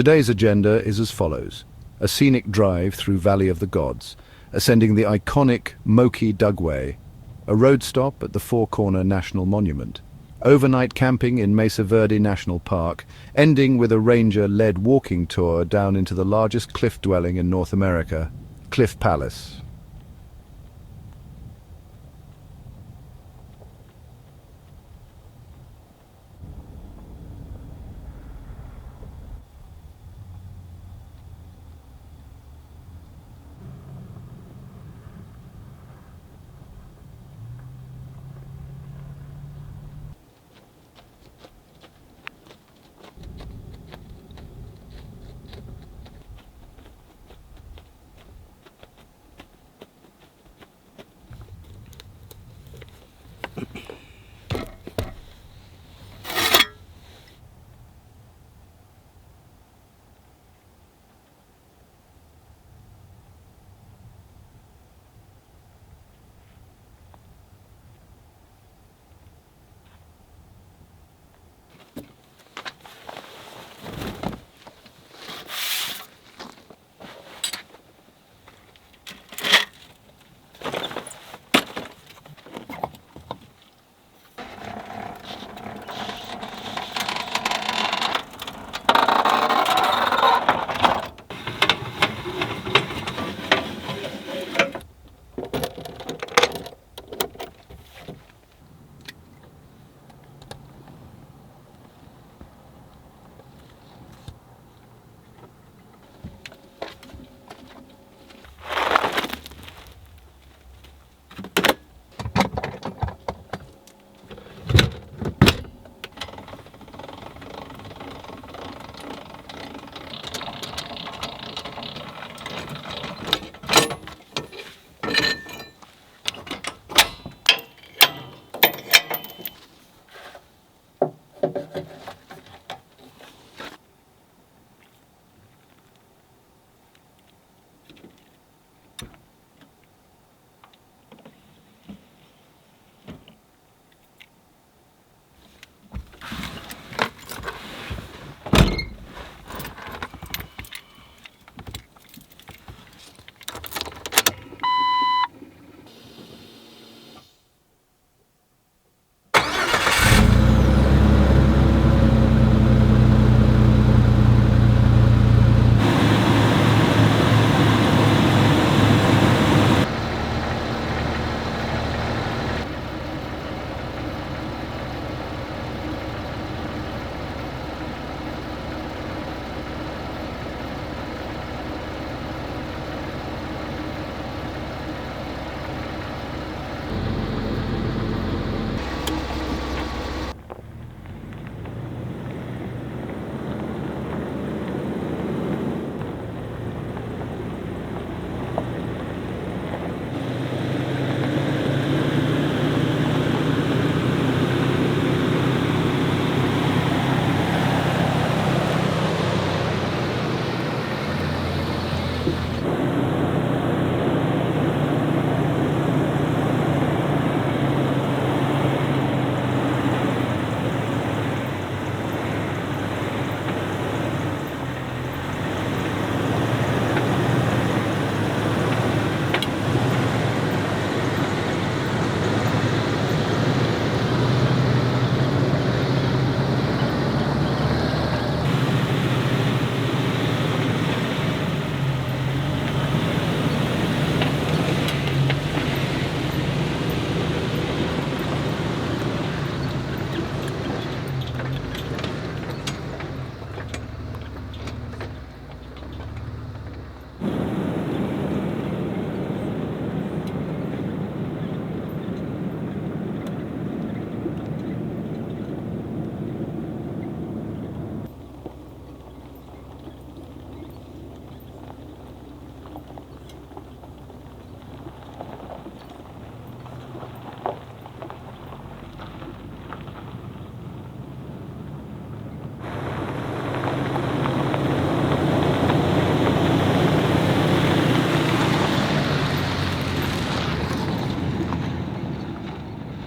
Today's agenda is as follows. A scenic drive through Valley of the Gods, ascending the iconic Moki Dugway, a road stop at the Four Corner National Monument, overnight camping in Mesa Verde National Park, ending with a ranger-led walking tour down into the largest cliff dwelling in North America, Cliff Palace.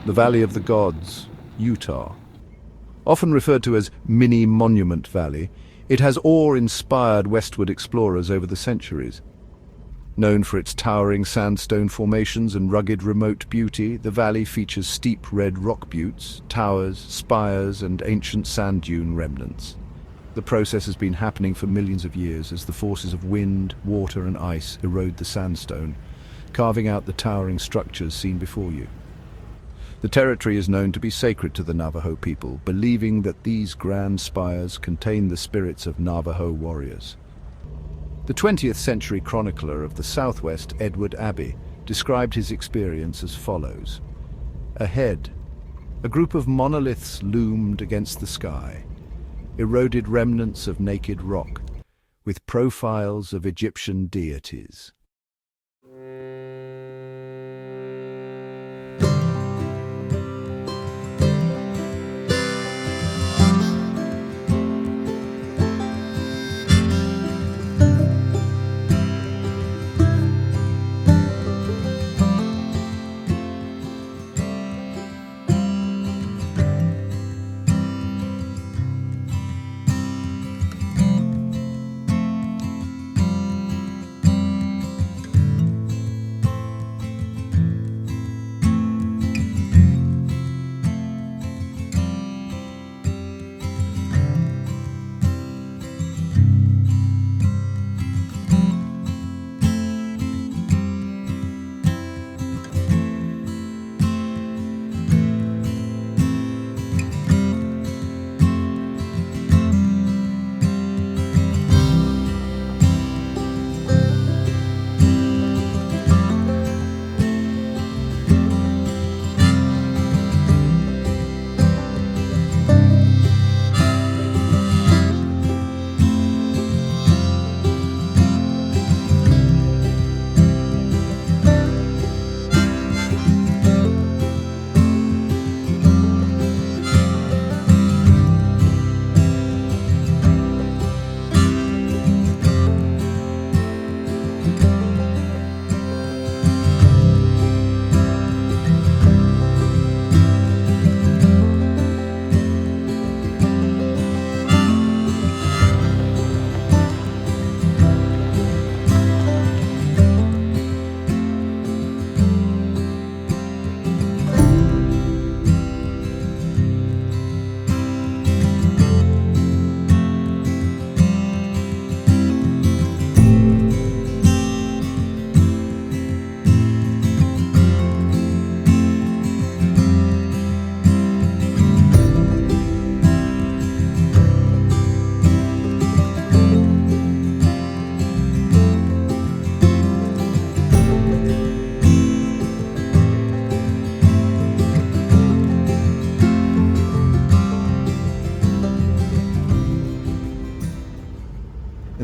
The Valley of the Gods, Utah. Often referred to as Mini Monument Valley, It has awe-inspired westward explorers over the centuries. Known for its towering sandstone formations and rugged remote beauty, the valley features steep red rock buttes, towers, spires, and ancient sand dune remnants. The process has been happening for millions of years as the forces of wind, water, and ice erode the sandstone, carving out the towering structures seen before you. The territory is known to be sacred to the Navajo people, believing that these grand spires contain the spirits of Navajo warriors. The 20th century chronicler of the Southwest, Edward Abbey, described his experience as follows. Ahead, a group of monoliths loomed against the sky, eroded remnants of naked rock, with profiles of Egyptian deities.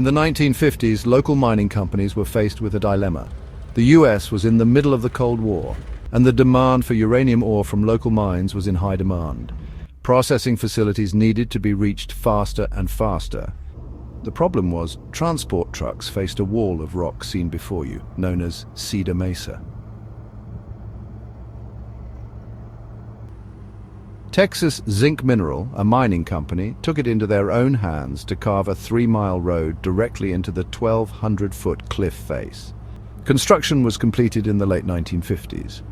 In the 1950s, local mining companies were faced with a dilemma. The US was in the middle of the Cold War, and the demand for uranium ore from local mines was in high demand. Processing facilities needed to be reached faster and faster. The problem was, transport trucks faced a wall of rock seen before you, known as Cedar Mesa. Texas Zinc Mineral, a mining company, took it into their own hands to carve a 3-mile road directly into the 1,200-foot cliff face. Construction was completed in the late 1950s.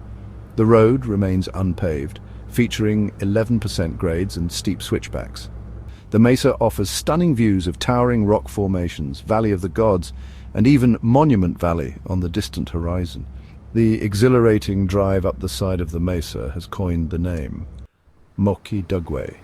The road remains unpaved, featuring 11% grades and steep switchbacks. The mesa offers stunning views of towering rock formations, Valley of the Gods, and even Monument Valley on the distant horizon. The exhilarating drive up the side of the mesa has coined the name Moki Dugway.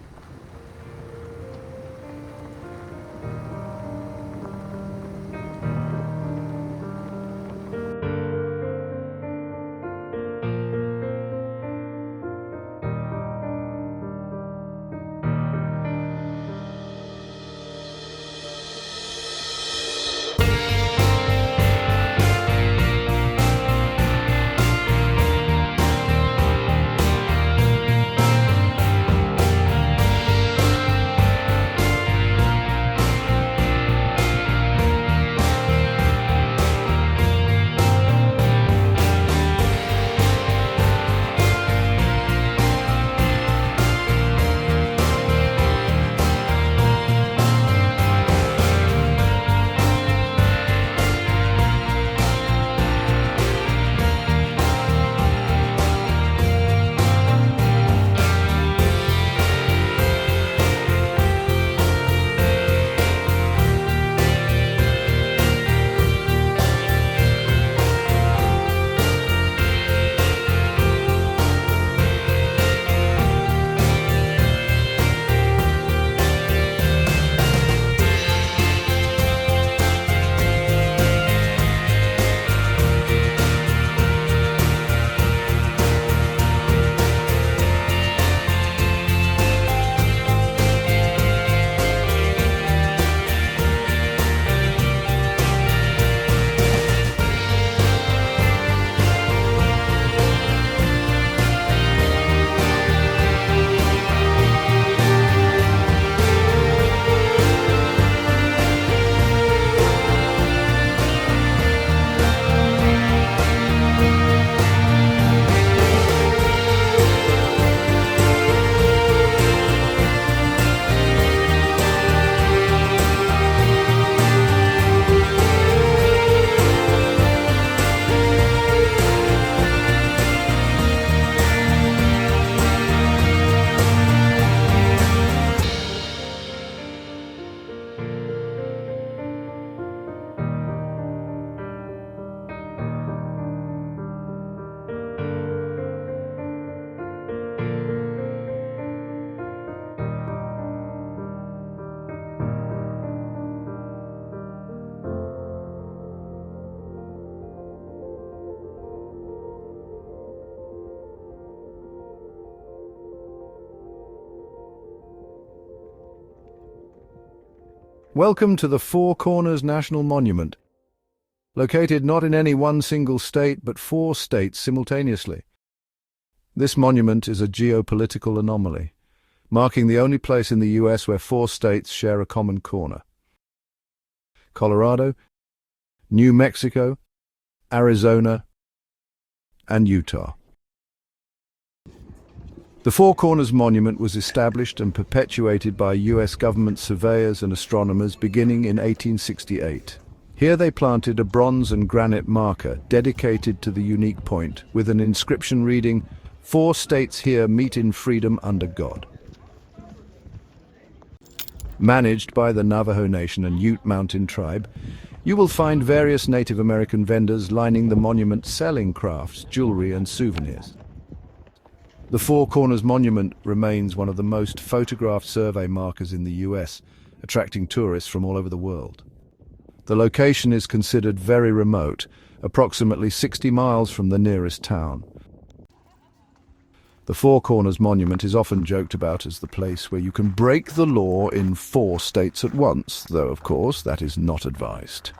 Welcome to the Four Corners National Monument, located not in any one single state but four states simultaneously. This monument is a geopolitical anomaly, marking the only place in the US where four states share a common corner: Colorado, New Mexico, Arizona, and Utah. The Four Corners Monument was established and perpetuated by US government surveyors and astronomers beginning in 1868. Here they planted a bronze and granite marker dedicated to the unique point, with an inscription reading, "Four states here meet in freedom under God." Managed by the Navajo Nation and Ute Mountain Tribe, you will find various Native American vendors lining the monument selling crafts, jewelry, and souvenirs. The Four Corners Monument remains one of the most photographed survey markers in the US, attracting tourists from all over the world. The location is considered very remote, approximately 60 miles from the nearest town. The Four Corners Monument is often joked about as the place where you can break the law in four states at once, though of course that is not advised.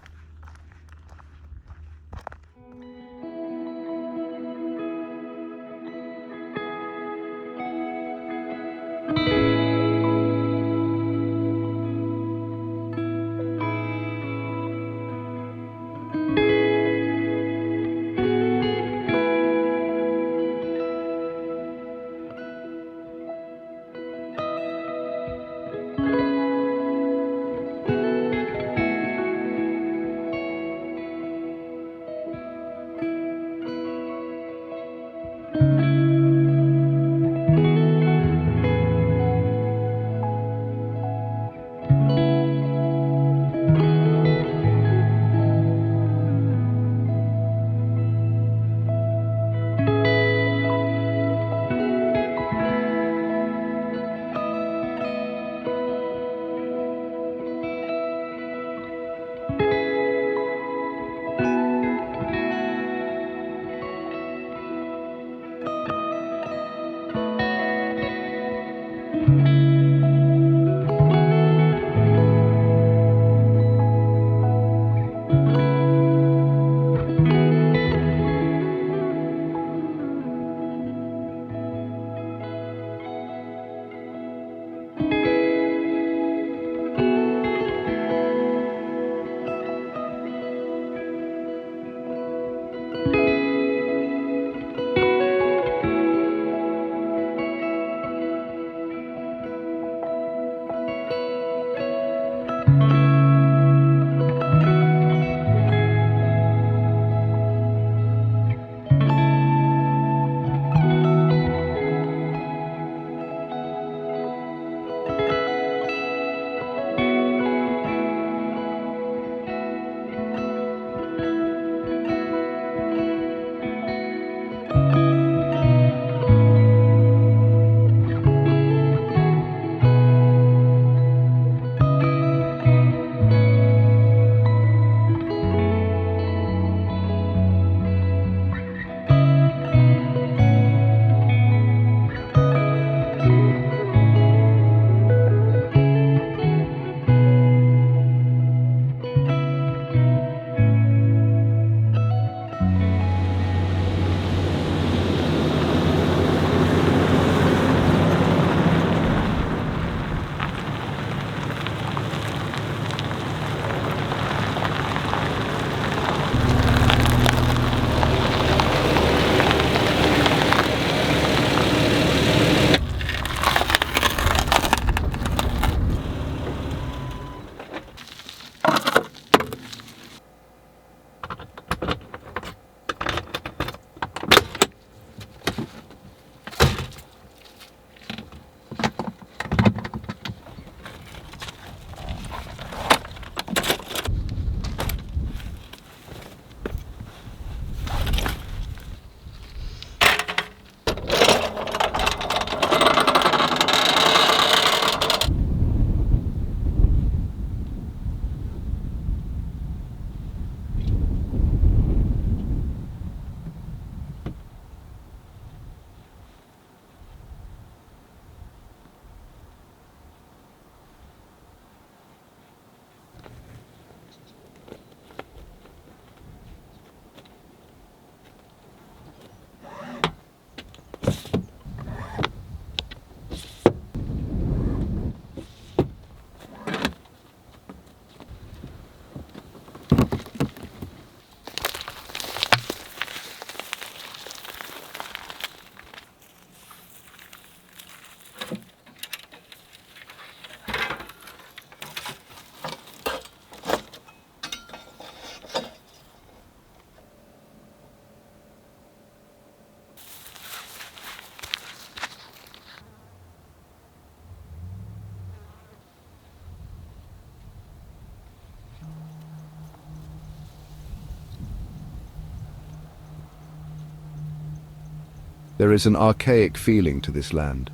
There is an archaic feeling to this land.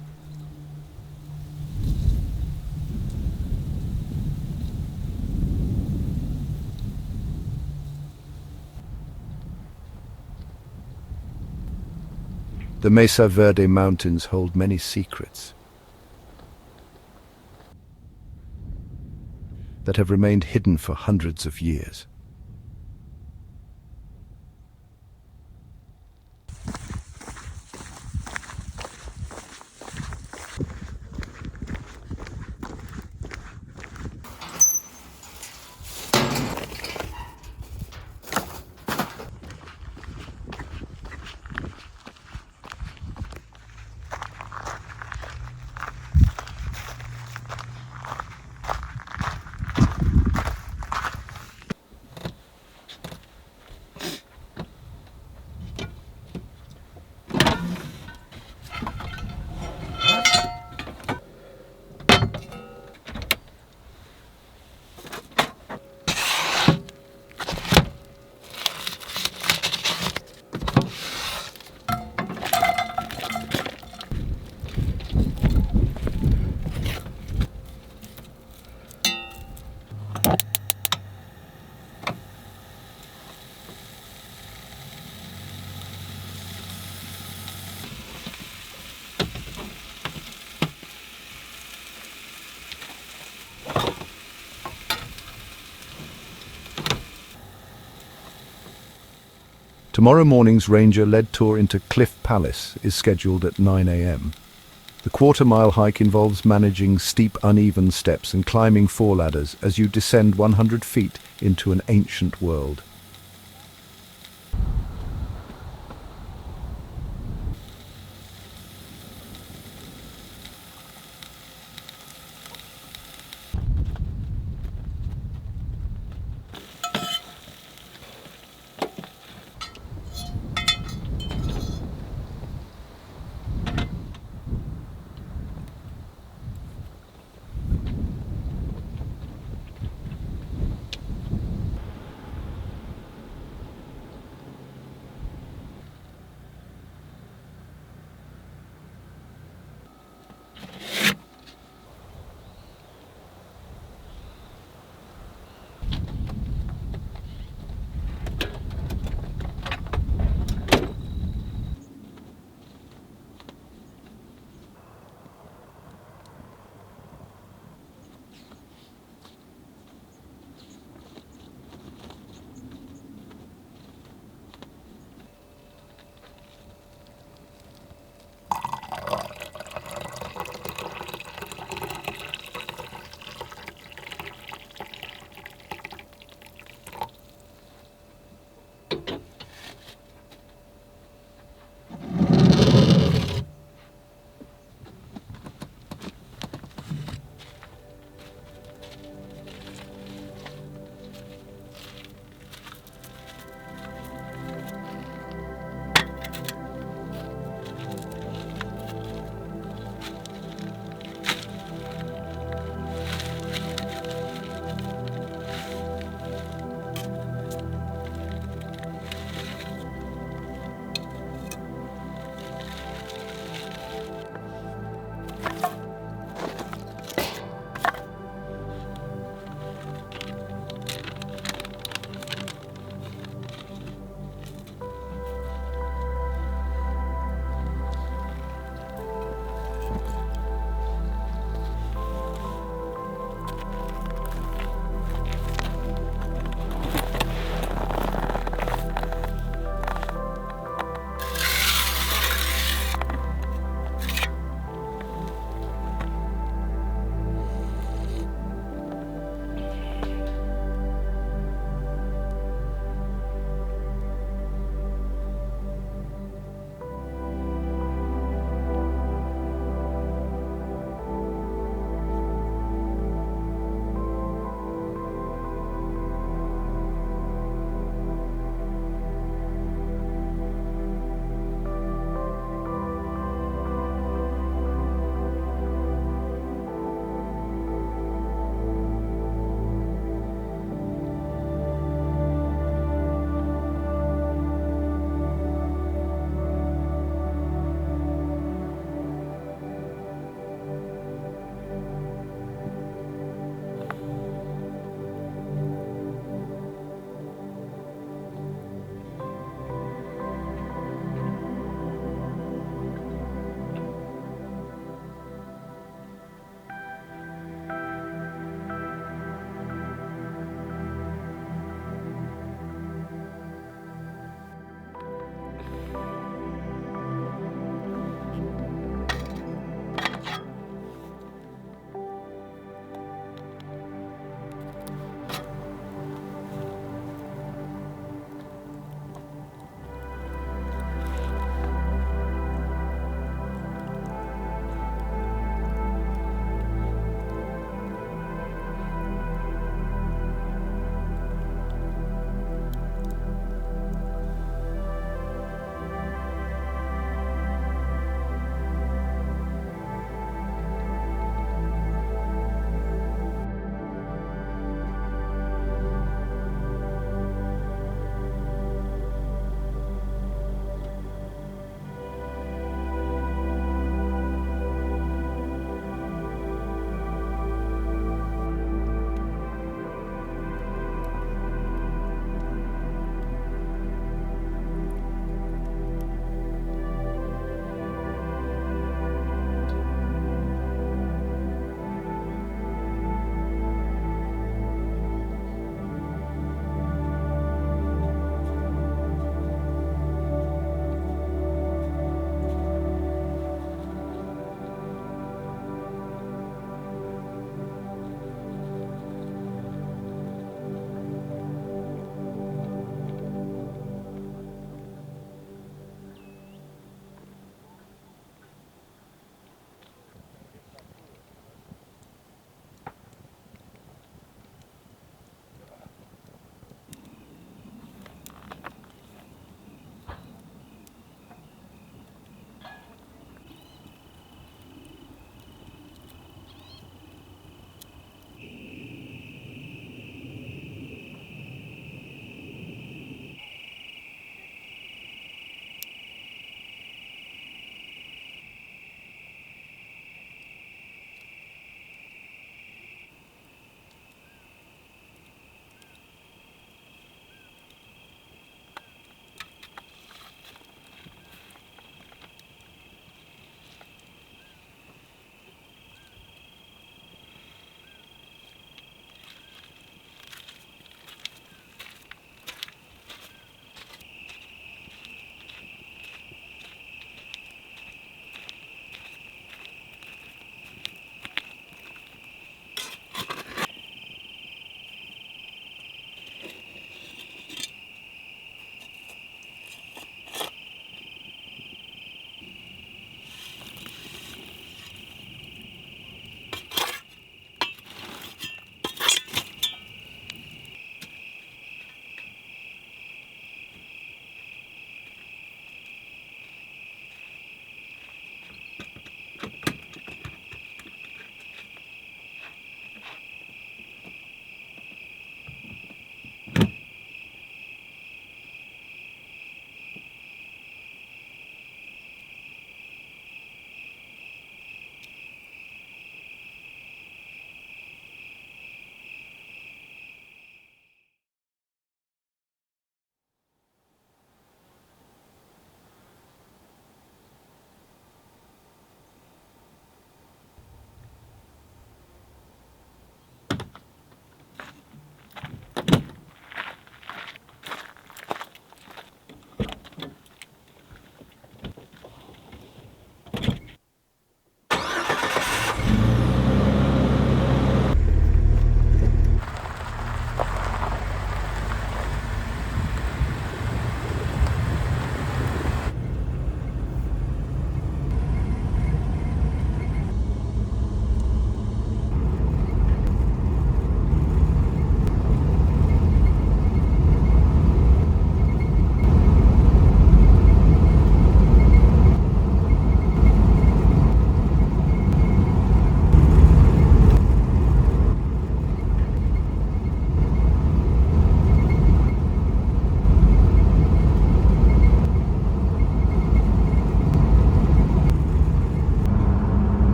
The Mesa Verde mountains hold many secrets that have remained hidden for hundreds of years. Tomorrow morning's ranger-led tour into Cliff Palace is scheduled at 9 a.m. The quarter-mile hike involves managing steep, uneven steps and climbing 4 ladders as you descend 100 feet into an ancient world.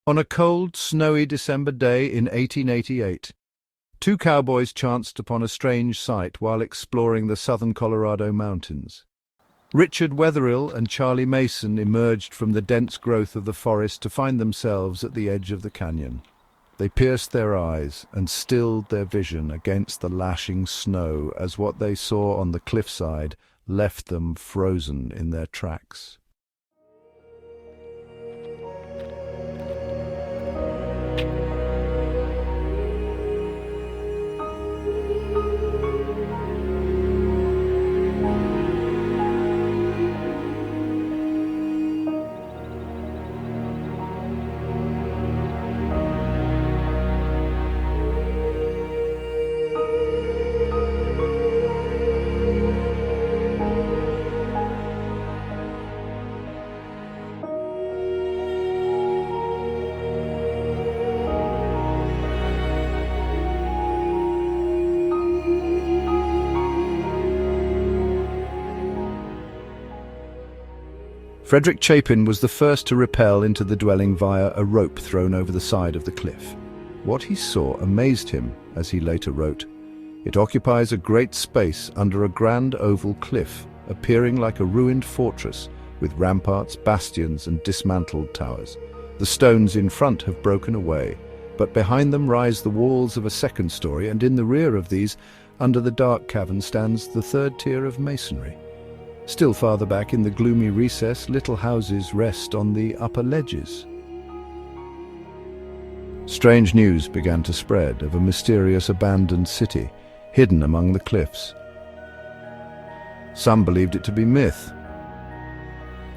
On a cold, snowy December day in 1888, two cowboys chanced upon a strange sight while exploring the southern Colorado mountains. Richard Wetherill and Charlie Mason emerged from the dense growth of the forest to find themselves at the edge of the canyon. They pierced their eyes and stilled their vision against the lashing snow as what they saw on the cliffside left them frozen in their tracks. Frederick Chapin was the first to rappel into the dwelling via a rope thrown over the side of the cliff. What he saw amazed him, as he later wrote. It occupies a great space under a grand oval cliff, appearing like a ruined fortress, with ramparts, bastions, and dismantled towers. The stones in front have broken away, but behind them rise the walls of a second story, and in the rear of these, under the dark cavern, stands the third tier of masonry. Still farther back in the gloomy recess, little houses rest on the upper ledges. Strange news began to spread of a mysterious abandoned city, hidden among the cliffs. Some believed it to be myth.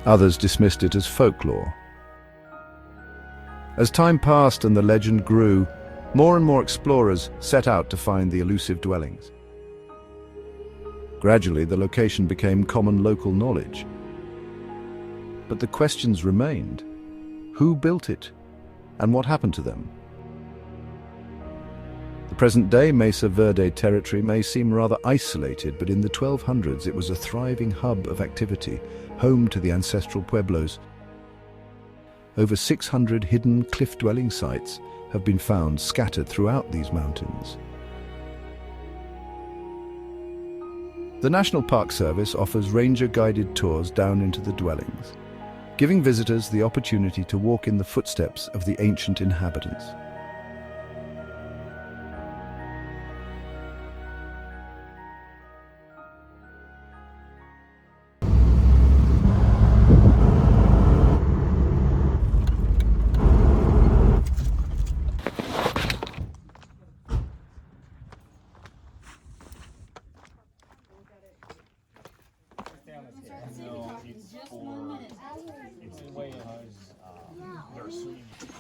Others dismissed it as folklore. As time passed and the legend grew, more and more explorers set out to find the elusive dwellings. Gradually, the location became common local knowledge. But the questions remained. Who built it? And what happened to them? The present-day Mesa Verde territory may seem rather isolated, but in the 1200s it was a thriving hub of activity, home to the ancestral pueblos. Over 600 hidden cliff-dwelling sites have been found scattered throughout these mountains. The National Park Service offers ranger-guided tours down into the dwellings, giving visitors the opportunity to walk in the footsteps of the ancient inhabitants.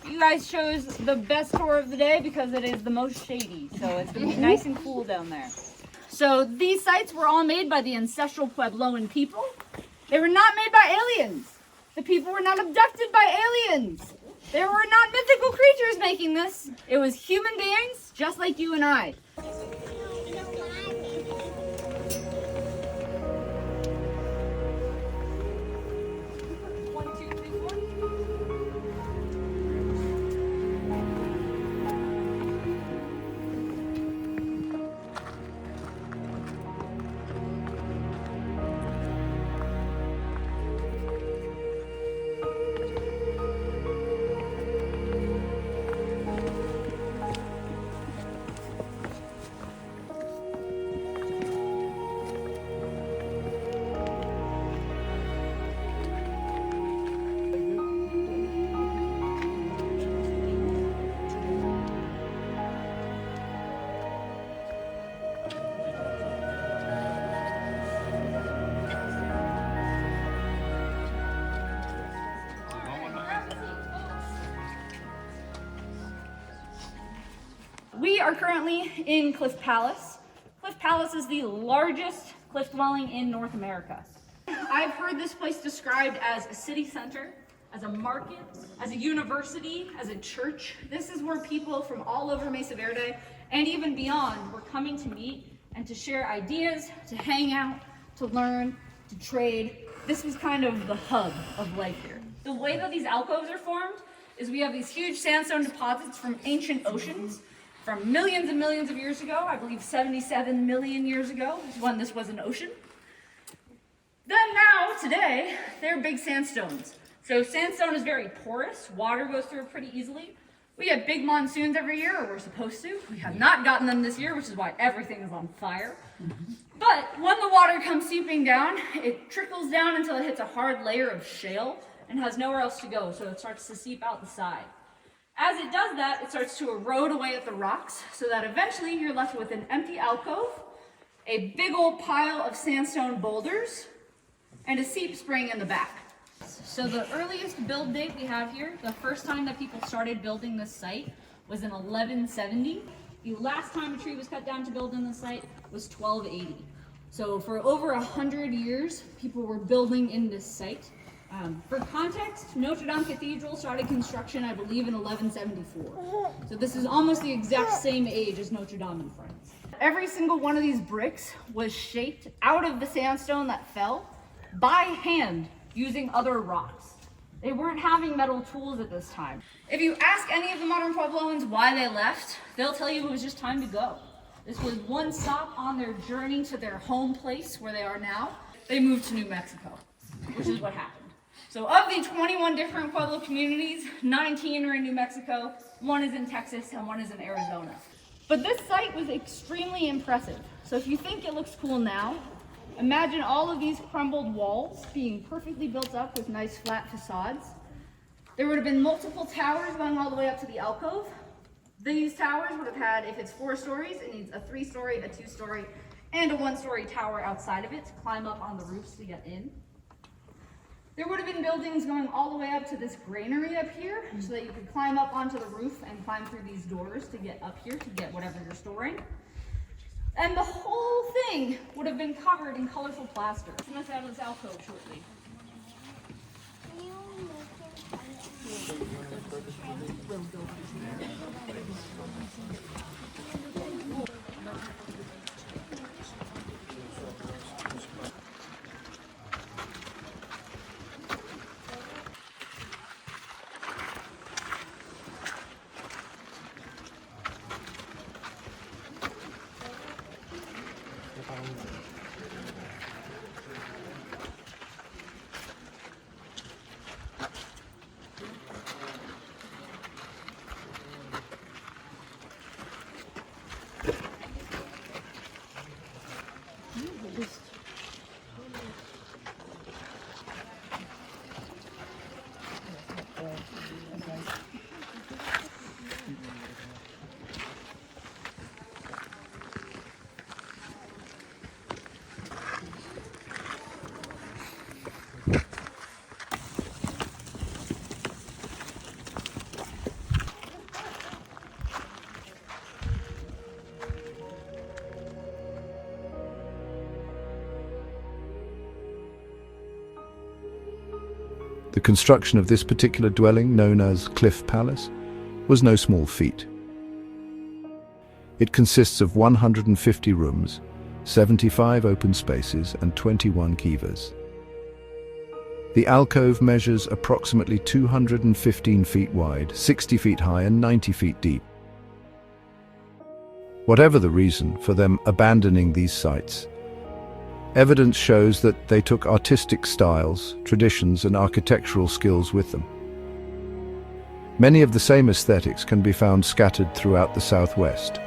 You guys chose the best tour of the day because it is the most shady, so it's going to be nice and cool down there. So these sites were all made by the ancestral Puebloan people. They were not made by aliens. The people were not abducted by aliens. There were not mythical creatures making this. It was human beings just like you and I. We are currently in Cliff Palace. Cliff Palace is the largest cliff dwelling in North America. I've heard this place described as a city center, as a market, as a university, as a church. This is where people from all over Mesa Verde and even beyond were coming to meet and to share ideas, to hang out, to learn, to trade. This was kind of the hub of life here. The way that these alcoves are formed, is we have these huge sandstone deposits from ancient oceans from millions and millions of years ago. I believe 77 million years ago is when this was an ocean. Then now, today, they're big sandstones. So sandstone is very porous. Water goes through it pretty easily. We have big monsoons every year, or we're supposed to. We have not gotten them this year, which is why everything is on fire. But when the water comes seeping down, it trickles down until it hits a hard layer of shale and has nowhere else to go, so it starts to seep out the side. As it does that, it starts to erode away at the rocks, so that eventually you're left with an empty alcove, a big old pile of sandstone boulders, and a seep spring in the back. So the earliest build date we have here, the first time that people started building this site was in 1170. The last time a tree was cut down to build in the site was 1280. So for over 100 years, people were building in this site. For context, Notre Dame Cathedral started construction, I believe, in 1174. So this is almost the exact same age as Notre Dame in France. Every single one of these bricks was shaped out of the sandstone that fell by hand using other rocks. They weren't having metal tools at this time. If you ask any of the modern Puebloans why they left, they'll tell you it was just time to go. This was one stop on their journey to their home place where they are now. They moved to New Mexico, which is what happened. So of the 21 different Pueblo communities, 19 are in New Mexico, 1 is in Texas, and 1 is in Arizona. But this site was extremely impressive. So if you think it looks cool now, imagine all of these crumbled walls being perfectly built up with nice flat facades. There would have been multiple towers going all the way up to the alcove. These towers would have had, if it's 4 stories, it needs a 3-story, a 2-story, and a 1-story tower outside of it to climb up on the roofs to get in. There would have been buildings going all the way up to this granary up here so that you could climb up onto the roof and climb through these doors to get up here to get whatever you're storing. And the whole thing would have been covered in colorful plaster. Send us out of this alcove shortly. The construction of this particular dwelling, known as Cliff Palace, was no small feat. It consists of 150 rooms, 75 open spaces, and 21 kivas. The alcove measures approximately 215 feet wide, 60 feet high, and 90 feet deep. Whatever the reason for them abandoning these sites, evidence shows that they took artistic styles, traditions, and architectural skills with them. Many of the same aesthetics can be found scattered throughout the Southwest.